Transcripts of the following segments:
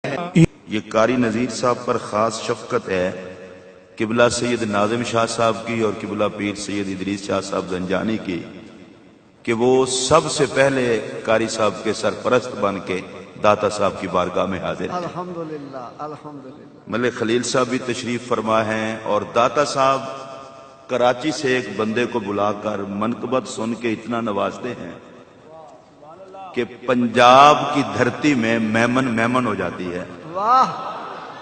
یہ قاری نذیر صاحب پر خاص شفقت ہے قبلہ سید ناظم شاہ صاحب کی اور قبلہ پیر سید ادریس شاہ صاحب زنجانی کی کہ وہ سب سے پہلے قاری صاحب کے سرپرست بن کے داتا صاحب کی بارگاہ میں حاضر ہیں۔ الحمدللہ الحمدللہ۔ ملک خلیل صاحب بھی تشریف فرما ہیں اور داتا صاحب کراچی سے ایک بندے کو بلا کر منقبت سن کے اتنا نوازتے ہیں کہ پنجاب کی دھرتی میں میمن ہو جاتی ہے۔ واہ!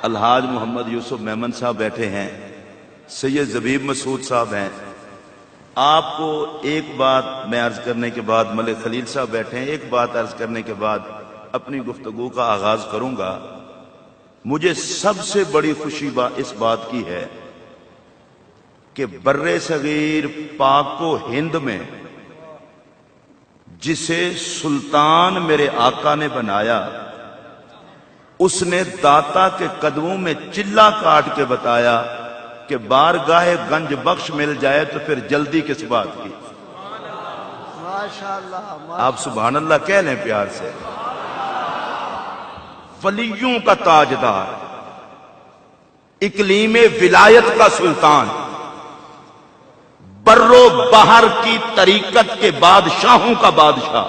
الحاج محمد یوسف میمن صاحب بیٹھے ہیں، سید زبیب مسعود صاحب ہیں۔ آپ کو ایک بات میں عرض کرنے کے بعد ملک خلیل صاحب بیٹھے ہیں، ایک بات عرض کرنے کے بعد اپنی گفتگو کا آغاز کروں گا۔ مجھے سب سے بڑی خوشی اس بات کی ہے کہ بر صغیر پاک و ہند میں جسے سلطان میرے آقا نے بنایا، اس نے داتا کے قدموں میں چلا کاٹ کے بتایا کہ بارگاہ گنج بخش مل جائے تو پھر جلدی کس بات کی۔ ماشاءاللہ آپ سبحان اللہ کہہ لیں پیار سے۔ ولیوں کا تاجدار، اقلیم ولایت کا سلطان، برو بہر کی طریقت کے بادشاہوں کا بادشاہ،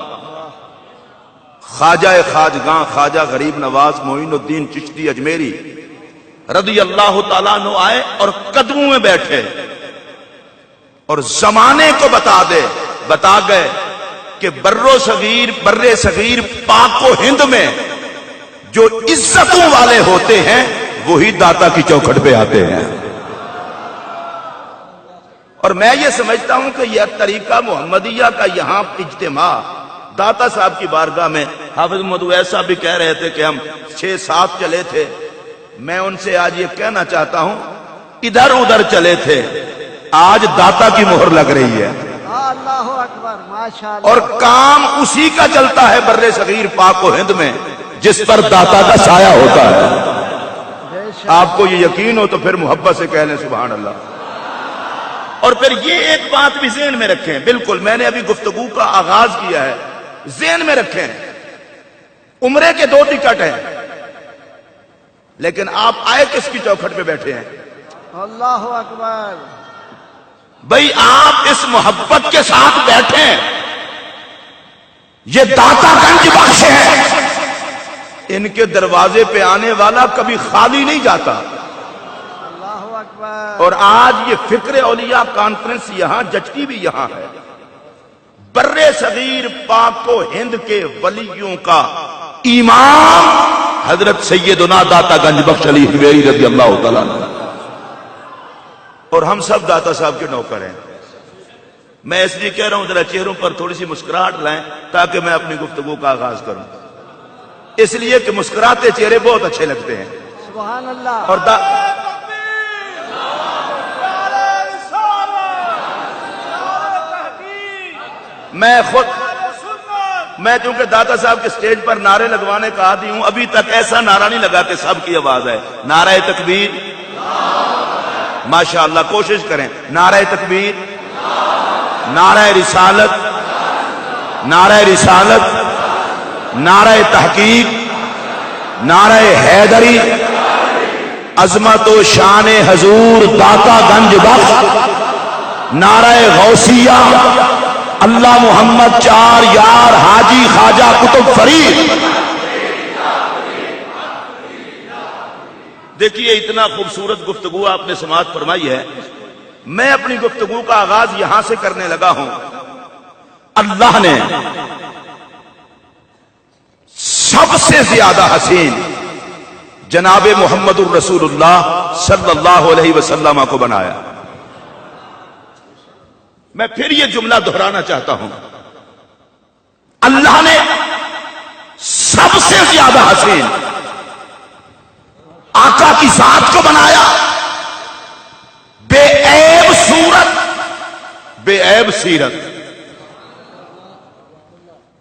خواجہ خواجگاں خواجہ غریب نواز معین الدین چشتی اجمیری رضی اللہ تعالیٰ عنہ آئے اور قدموں میں بیٹھے اور زمانے کو بتا گئے کہ بر صغیر پاک و ہند میں جو عزتوں والے ہوتے ہیں وہی داتا کی چوکھٹ پہ آتے ہیں۔ اور میں یہ سمجھتا ہوں کہ یہ طریقہ محمدیہ کا یہاں اجتماع داتا صاحب کی بارگاہ میں، حافظ محمد اویس صاحب بھی کہہ رہے تھے کہ ہم 6-7 چلے تھے، میں ان سے آج یہ کہنا چاہتا ہوں ادھر ادھر چلے تھے، آج داتا کی مہر لگ رہی ہے اللہ اکبر ماشاءاللہ۔ اور کام اسی کا چلتا ہے بر صغیر پاک و ہند میں جس پر داتا کا سایہ ہوتا ہے۔ آپ کو یہ یقین ہو تو پھر محبت سے کہہ لیں سبحان اللہ۔ اور پھر یہ ایک بات بھی ذہن میں رکھیں، بالکل میں نے ابھی گفتگو کا آغاز کیا ہے، ذہن میں رکھیں عمرے کے 2 ٹکٹ ہیں، لیکن آپ آئے کس کی چوکھٹ پہ بیٹھے ہیں؟ اللہ اکبر۔ بھئی آپ اس محبت کے ساتھ بیٹھے ہیں، یہ داتا گنج بخش ہے، ان کے دروازے پہ آنے والا کبھی خالی نہیں جاتا۔ اللہ اکبر۔ اور آج یہ فکر اولیاء کانفرنس یہاں جچتی بھی یہاں ہے، بر صغیر پاک و ہند کے ولیوں کا امام حضرت سیدنا داتا گنج بخش علی حویری رضی اللہ تعالیٰ عنہ، اور ہم سب داتا صاحب کے نوکر ہیں۔ میں اس لیے کہہ رہا ہوں ذرا چہروں پر تھوڑی سی مسکراہٹ لائیں تاکہ میں اپنی گفتگو کا آغاز کروں، اس لیے کہ مسکراتے چہرے بہت اچھے لگتے ہیں۔ سبحان اللہ۔ اور میں چونکہ داتا صاحب کے سٹیج پر نعرے لگوانے کا عادی ہوں، ابھی تک ایسا نعرہ نہیں لگا کہ سب کی آواز ہے۔ نعرہ تکبیر، ماشاءاللہ کوشش کریں، نعرہ تکبیر، نعرہ رسالت، نعرہ رسالت، نعرہ تحقیق، نعرہ حیدری، عظمت و شان حضور داتا گنج بخش، نعرہ غوثیہ، اللہ محمد 4 یار حاجی خواجہ قطب فرید۔ دیکھیے اتنا خوبصورت گفتگو آپ نے سماعت فرمائی ہے، میں اپنی گفتگو کا آغاز یہاں سے کرنے لگا ہوں۔ اللہ نے سب سے زیادہ حسین جناب محمد الرسول اللہ صلی اللہ علیہ وسلم کو بنایا۔ میں پھر یہ جملہ دہرانا چاہتا ہوں، اللہ نے سب سے زیادہ حسین آقا کی ذات کو بنایا، بے عیب صورت، بے عیب سیرت،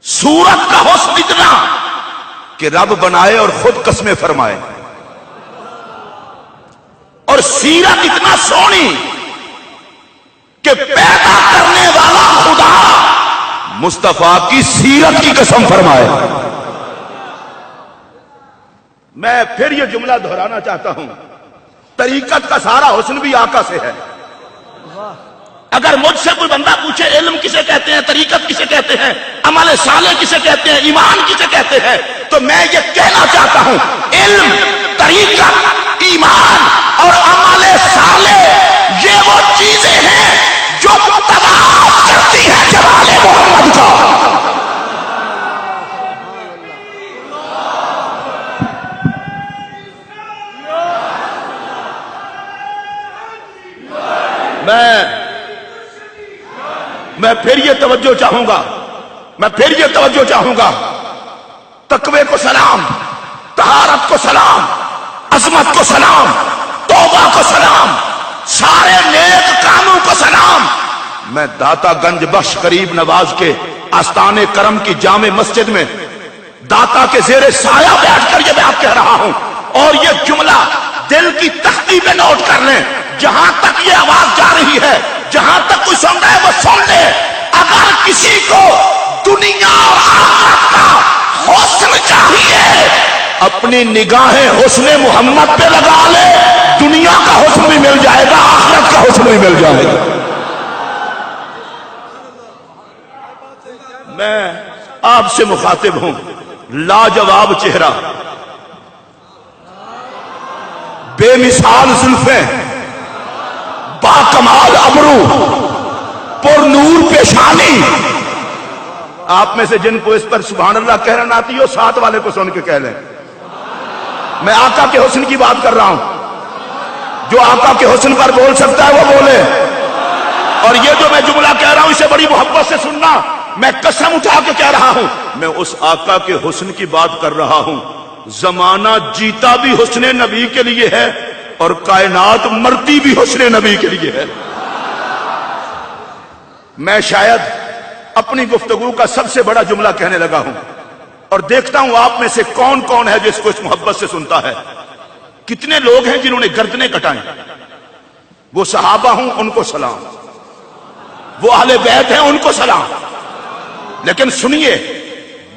صورت کا حسن اتنا کہ رب بنائے اور خود قسمیں فرمائے، اور سیرت اتنا سونی کہ پیدا کرنے والا خدا مصطفیٰ کی سیرت کی قسم فرمائے۔ میں پھر یہ جملہ دہرانا چاہتا ہوں، طریقت کا سارا حسن بھی آقا سے ہے۔ اگر مجھ سے کوئی بندہ پوچھے علم کسے کہتے ہیں، طریقت کسے کہتے ہیں، عمل صالح کسے کہتے ہیں، ایمان کسے کہتے ہیں، تو میں یہ کہنا چاہتا ہوں علم، طریقت، ایمان اور عمل صالح یہ وہ چیزیں ہیں جو تلاش کرتی ہیں جلال محمد کا۔ میں پھر یہ توجہ چاہوں گا، تقوی کو سلام، طہارت کو سلام، عظمت کو سلام، توبہ کو سلام، سارے نیک کاموں کو سلام۔ میں داتا گنج بخش غریب نواز کے آستان کرم کی جامع مسجد میں داتا کے زیر سایہ بیٹھ کر یہ بات کہہ رہا ہوں، اور یہ جملہ دل کی تختی پہ نوٹ کر لیں، جہاں تک یہ آواز جا رہی ہے، جہاں تک کوئی سن رہا ہے وہ سن لے۔ اگر کسی کو دنیا اور آخرت کا حسن چاہیے، اپنی نگاہیں حسن محمد پہ لگا لے، دنیا کا حسن بھی مل جائے گا، آخرت کا حسن بھی مل جائے گا۔ میں آپ سے مخاطب ہوں، لاجواب چہرہ، بے مثال زلفیں، با کمال ابرو، پر نور پیشانی۔ آپ میں سے جن کو اس پر سبحان اللہ کہنا آتی ہو، ساتھ والے کو سن کے کہہ لیں۔ میں آقا کے حسن کی بات کر رہا ہوں، جو آقا کے حسن پر بول سکتا ہے وہ بولے۔ اور یہ جو میں جملہ کہہ رہا ہوں اسے بڑی محبت سے سننا، میں قسم اٹھا کے کہہ رہا ہوں، میں اس آقا کے حسن کی بات کر رہا ہوں۔ زمانہ جیتا بھی حسن نبی کے لیے ہے اور کائنات مرتی بھی حسن نبی کے لیے ہے۔ میں شاید اپنی گفتگو کا سب سے بڑا جملہ کہنے لگا ہوں، اور دیکھتا ہوں آپ میں سے کون کون ہے جس کو اس محبت سے سنتا ہے۔ کتنے لوگ ہیں جنہوں نے گردنیں کٹائیں، وہ صحابہ ہوں ان کو سلام، وہ اہل بیت ہیں ان کو سلام، لیکن سنیے،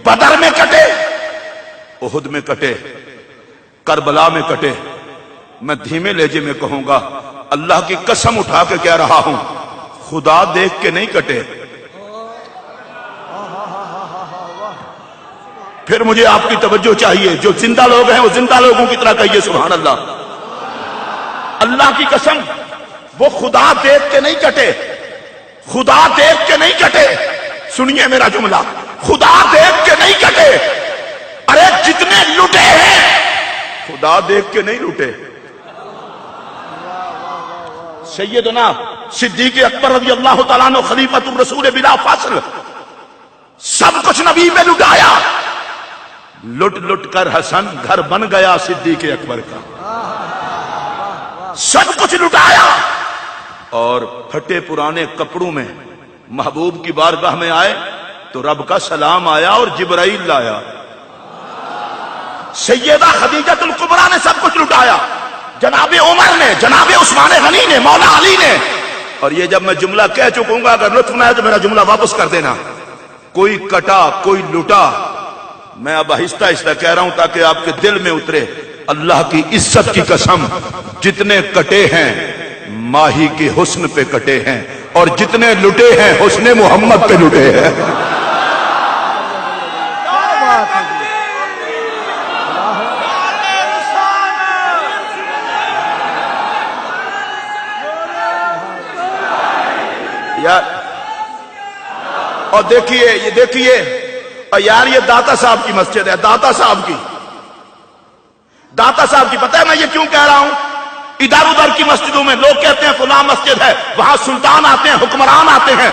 بدر میں کٹے، احد میں کٹے، کربلا میں کٹے، میں دھیمے لہجے میں کہوں گا، اللہ کی قسم اٹھا کے کہہ رہا ہوں، خدا دیکھ کے نہیں کٹے۔ پھر مجھے آپ کی توجہ چاہیے، جو زندہ لوگ ہیں وہ زندہ لوگوں کی طرح کہیے سبحان اللہ۔ اللہ کی قسم، وہ خدا دیکھ کے نہیں کٹے، خدا دیکھ کے نہیں کٹے۔ سنیے میرا جملہ، خدا دیکھ کے نہیں کٹے۔ ارے جتنے لٹے ہیں خدا دیکھ کے نہیں لٹے۔ سیدنا صدیق اکبر رضی اللہ تعالیٰ عنہ خلیفۃ الرسول بلا فاصل سب کچھ نبی پہ لٹایا، لٹ لٹ کر حسن گھر بن گیا صدیق اکبر کا، سب کچھ لٹایا، اور پھٹے پرانے کپڑوں میں محبوب کی بارگاہ میں آئے تو رب کا سلام آیا اور جبرائیل لایا۔ سیدہ خدیجہ الکبریٰ نے سب کچھ لٹایا، جناب عمر نے، جناب عثمان غنی نے، مولا علی نے۔ اور یہ جب میں جملہ کہہ چکوں گا، اگر لطف نہ آئے تو میرا جملہ واپس کر دینا۔ کوئی کٹا کوئی لٹا، میں اب آہستہ آہستہ کہہ رہا ہوں تاکہ آپ کے دل میں اترے۔ اللہ کی عزت کی قسم، جتنے کٹے ہیں ماہی کے حسن پہ کٹے ہیں، اور جتنے لٹے ہیں حسن محمد پہ لٹے ہیں۔ یار اور دیکھیے، یہ دیکھیے، اور یار یہ داتا صاحب کی مسجد ہے، داتا صاحب کی، داتا صاحب کی۔ پتہ ہے میں یہ کیوں کہہ رہا ہوں؟ ادھر ادھر کی مسجدوں میں لوگ کہتے ہیں فلاں مسجد ہے، وہاں سلطان آتے ہیں، حکمران آتے ہیں،